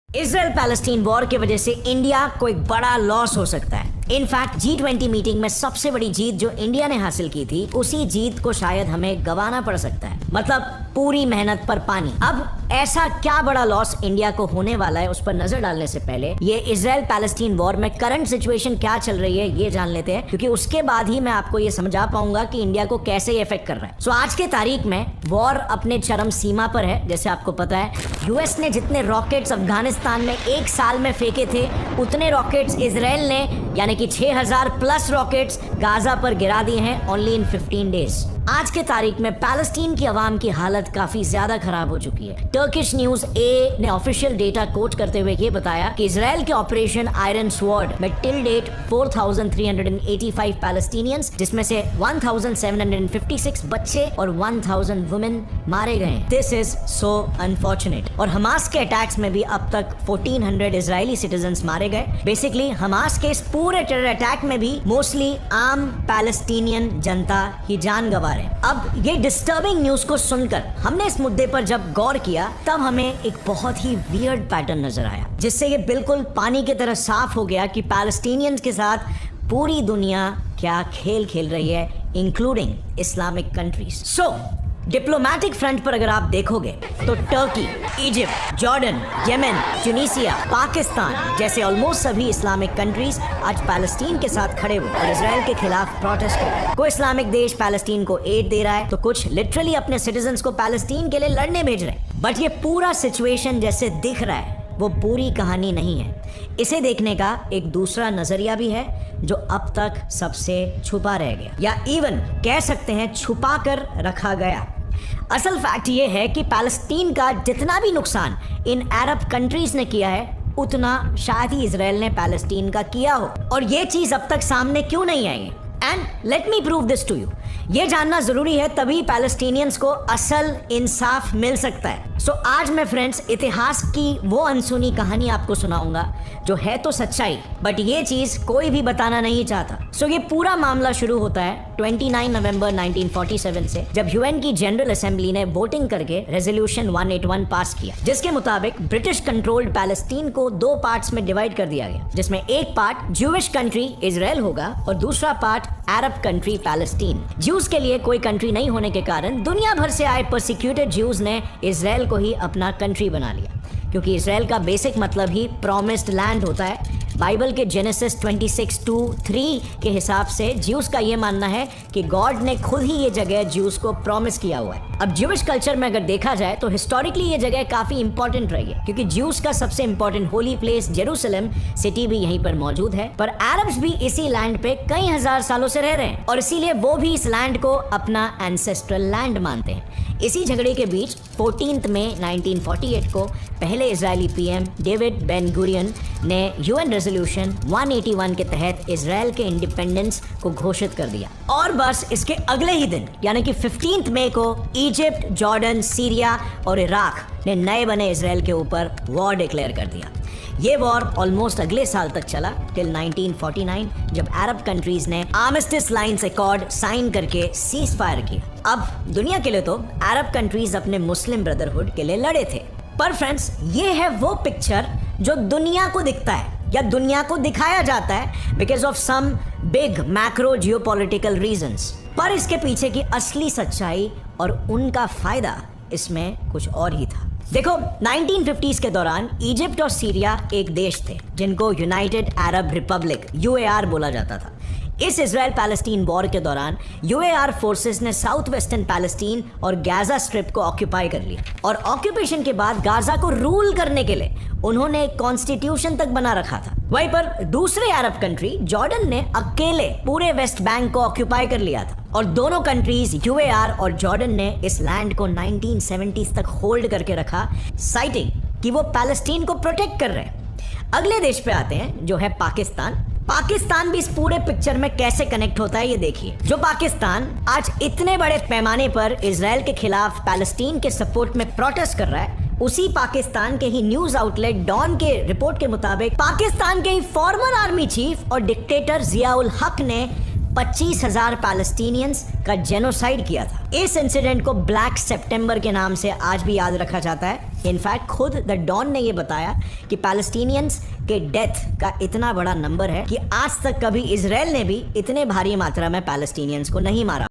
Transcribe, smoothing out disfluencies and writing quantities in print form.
Israel Palestine war की वजह से इंडिया को एक बड़ा लॉस हो सकता है। इनफैक्ट G20 मीटिंग में सबसे बड़ी जीत जो इंडिया ने हासिल की थी, उसी जीत को शायद हमें गंवाना पड़ सकता है। मतलब पूरी मेहनत पर पानी। अब ऐसा क्या बड़ा लॉस इंडिया को होने वाला है, उस पर नजर डालने से पहले ये इजराइल पैलेस्टीन वॉर में करंट सिचुएशन क्या चल रही है ये जान लेते हैं, क्योंकि उसके बाद ही मैं आपको ये समझा पाऊंगा कि इंडिया को कैसे ये इफेक्ट कर रहा है। सो आज के तारीख में वॉर अपने चरम सीमा पर है। जैसे आपको पता है, यूएस ने जितने रॉकेट्स अफगानिस्तान में एक साल में फेंके थे, उतने रॉकेट्स इजराइल ने यानी कि 6000 प्लस रॉकेट्स गाजा पर गिरा दिए हैं ओनली इन 15 डेज। आज के तारीख में पैलेस्टीन की आवाम की हालत काफी ज्यादा खराब हो चुकी है। टर्किश न्यूज ए ने ऑफिशियल डेटा कोट करते हुए ये बताया कि इजराइल के ऑपरेशन आयरन स्वॉर्ड में टिल डेट 4385 पैलेस्टीनियंस, जिसमें से 1756 बच्चे और 1000 वुमेन मारे गए। This is so unfortunate. और हमास के अटैक्स में भी अब तक 1400 इजरायली सिटीजन्स मारे गए। बेसिकली हमास के इस पूरे टेरर अटैक में भी मोस्टली आम पैलेस्टीनियन जनता ही जान गंवा। अब ये डिस्टर्बिंग न्यूज को सुनकर हमने इस मुद्दे पर जब गौर किया, तब हमें एक बहुत ही वियर्ड पैटर्न नजर आया, जिससे ये बिल्कुल पानी की तरह साफ हो गया कि पैलेस्टीनियंस के साथ पूरी दुनिया क्या खेल खेल रही है, इंक्लूडिंग इस्लामिक कंट्रीज। सो डिप्लोमैटिक फ्रंट पर अगर आप देखोगे तो Turkey, Egypt, Jordan, Yemen, Tunisia, Pakistan जैसे ऑलमोस्ट सभी इस्लामिक कंट्रीज आज पैलेस्टीन के साथ खड़े हुए और इजराइल के खिलाफ प्रोटेस्ट कर रहे हैं। कोई इस्लामिक देश पैलेस्टीन को एड दे रहा है, तो कुछ लिटरली अपने सिटीजन्स को पैलेस्टीन के लिए लड़ने भेज रहे हैं। बट ये पूरा सिचुएशन जैसे दिख रहा है, वो पूरी कहानी नहीं है। इसे देखने का एक दूसरा नजरिया भी है जो अब तक सबसे छुपा रह गया, या इवन कह सकते हैं छुपा कर रखा गया। असल फैक्ट ये है कि पैलेस्टीन का जितना भी नुकसान इन अरब कंट्रीज ने किया है, उतना शायद ही इजराइल ने पैलेस्टीन का किया हो। और ये चीज अब तक सामने क्यों नहीं आई है? And let me prove this to you. ये जानना जरूरी है, तभी पैलेस्टीनियंस को असल इंसाफ मिल सकता है। सो आज मैं फ्रेंड्स इतिहास की वो अनसुनी कहानी आपको सुनाऊंगा जो है तो सच्चाई, बट ये चीज कोई भी बताना नहीं चाहता। सो ये पूरा मामला शुरू होता है 29 नवंबर 1947 से, जब यूएन की जनरल असेंबली ने वोटिंग करके रेजोल्यूशन 181 पास किया, जिसके मुताबिक ब्रिटिश कंट्रोल्ड पैलेस्टीन को दो पार्ट्स में डिवाइड कर दिया गया, जिसमें एक पार्ट ज्यूइश कंट्री इजराइल होगा और दूसरा part Arab country Palestine. Jews के लिए कोई कंट्री नहीं होने के कारण दुनिया भर से आए परसिक्यूटेड ज्यूज ने इजराइल को ही अपना कंट्री बना लिया, क्योंकि इजराइल का बेसिक मतलब ही प्रॉमिस्ड लैंड होता है। बाइबल के जेनेसिस 26:2-3 के हिसाब से ज्यूस का ये मानना है कि गॉड ने खुद ही ये जगह ज्यूस को प्रॉमिस किया हुआ है। अब ज्यूइश कल्चर में अगर देखा जाए तो हिस्टोरिकली ये जगह काफी इंपॉर्टेंट रही है, क्योंकि ज्यूस का सबसे important holy place Jerusalem city भी यहीं पर मौजूद है। पर अरब्स भी इसी लैंड पे कई हजार सालों से रह रहे हैं और इसीलिए वो भी इस लैंड को अपना एंसेस्ट्रल लैंड मानते हैं। इसी झगड़े के बीच 14 मई 1948 को पहले Israeli PM David Ben Gurion ने यूएन रेजोल्यूशन 181 के तहत इजराइल के इंडिपेंडेंस को घोषित कर दिया। और बस इसके अगले ही दिन यानी कि 15 मई को इजिप्ट, जॉर्डन, सीरिया और इराक ने नए बने इजराइल के ऊपर वॉर डिक्लेयर कर दिया। ये वॉर ऑलमोस्ट अगले साल तक चला टिल 1949, जब अरब कंट्रीज ने आर्मिस्टिस लाइन्स अकॉर्ड साइन करके सीज फायर किया। अब दुनिया के लिए तो अरब कंट्रीज अपने मुस्लिम ब्रदरहुड के लिए लड़े थे, पर फ्रेंड्स ये है वो पिक्चर जो दुनिया को दिखता है या दुनिया को दिखाया जाता है because of some big macro geopolitical reasons. पर इसके पीछे की असली सच्चाई और उनका फायदा इसमें कुछ और ही था। देखो 1950s के दौरान इजिप्ट और सीरिया एक देश थे जिनको यूनाइटेड अरब रिपब्लिक UAR बोला जाता था। इस इजराइल पैलेस्टीन वॉर के दौरान UAR फोर्सेस ने साउथ वेस्टर्न पैलेस्टीन और गाजा स्ट्रिप को ऑक्यूपाई कर लिया और ऑक्यूपेशन के बाद गाजा को रूल करने के लिए उन्होंने एक कॉन्स्टिट्यूशन तक बना रखा था। वहीं पर दूसरे अरब कंट्री जॉर्डन ने अकेले पूरे वेस्ट बैंक को ऑक्यूपाई कर लिया था और दोनों कंट्रीज UAR और जॉर्डन ने इस लैंड को 1970s तक होल्ड करके रखा, साइटिंग कि वो पैलेस्टीन को प्रोटेक्ट कर रहे हैं। अगले देश पे आते हैं जो है पाकिस्तान। पाकिस्तान भी इस पूरे पिक्चर में कैसे कनेक्ट होता है ये देखिए। जो पाकिस्तान आज इतने बड़े पैमाने पर इजराइल के खिलाफ पैलेस्टीन के सपोर्ट में प्रोटेस्ट कर रहा है, उसी पाकिस्तान के ही न्यूज आउटलेट डॉन के रिपोर्ट के मुताबिक पाकिस्तान के ही फॉर्मर आर्मी चीफ और डिक्टेटर जियाउल हक ने 25,000 पैलेस्टीनियंस का जेनोसाइड किया था। इस इंसिडेंट को ब्लैक सितंबर के नाम से आज भी याद रखा जाता है। इनफैक्ट खुद द डॉन ने ये बताया कि पैलेस्टीनियंस के डेथ का इतना बड़ा नंबर है कि आज तक कभी इजराइल ने भी इतने भारी मात्रा में पैलेस्टीनियंस को नहीं मारा।